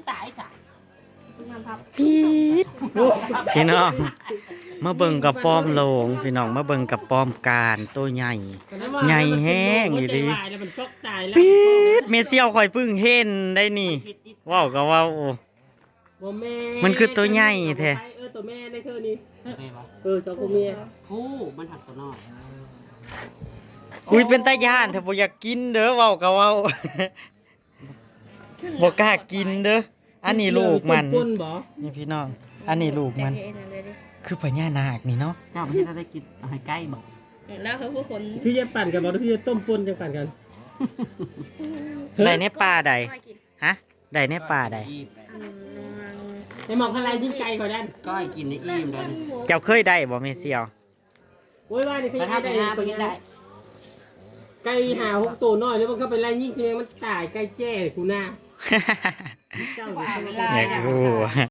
คือตายซะ มันพับ พี่น้องมาเบิ่งกับป้อมโลงพี่น้องมาเบิ่งกับป้อมการตัวใหญ่ใหญ่แห้งอยู่ดิ แล้วมันช็อกตายแล้ว ปี๊ดเมเซียวข่อยเพิ่งเห็นได้นี่ว้าวก็ว้าว บ่แม่ มันคือตัวใหญ่แท้ ตัวแม่ได้เท่านี้ แม่บ่ เจ้าตัวเมีย ผู้มันหักตัวน้อย อุ้ยเป็นตาย่านแต่บ่อยากกินเด้อเว้าก็เว้าบ่กล้ากินเด้ออันนี้ลูกมัน ต้นบ่ นี่พี่น้องอันนี้ลูกมัน คือพญานาคนี่เนาะ เจ้าไม่ได้กินเอาให้ใกล้บ่ แล้วเขาผู้คน ที่จะปั่นกันบ่ที่จะต้มป่นจะปั่นกัน ได้ในป่าใดฮะได้ในป่าใด ไอ้หมอกอะไรยิ่งไกลกว่านั้น ก้อยกินในอิ่มเลย เจ้าเคยได้บ่เมเซียว โอ้ยว่านี่ แต่ถ้าไปหาไปกินได้ ไก่หา6ตัวน้อยแล้วมันก็ไปไล่ยิ่งคือมันตายไก่แจ้กูหน้าเจ้า อยากรู้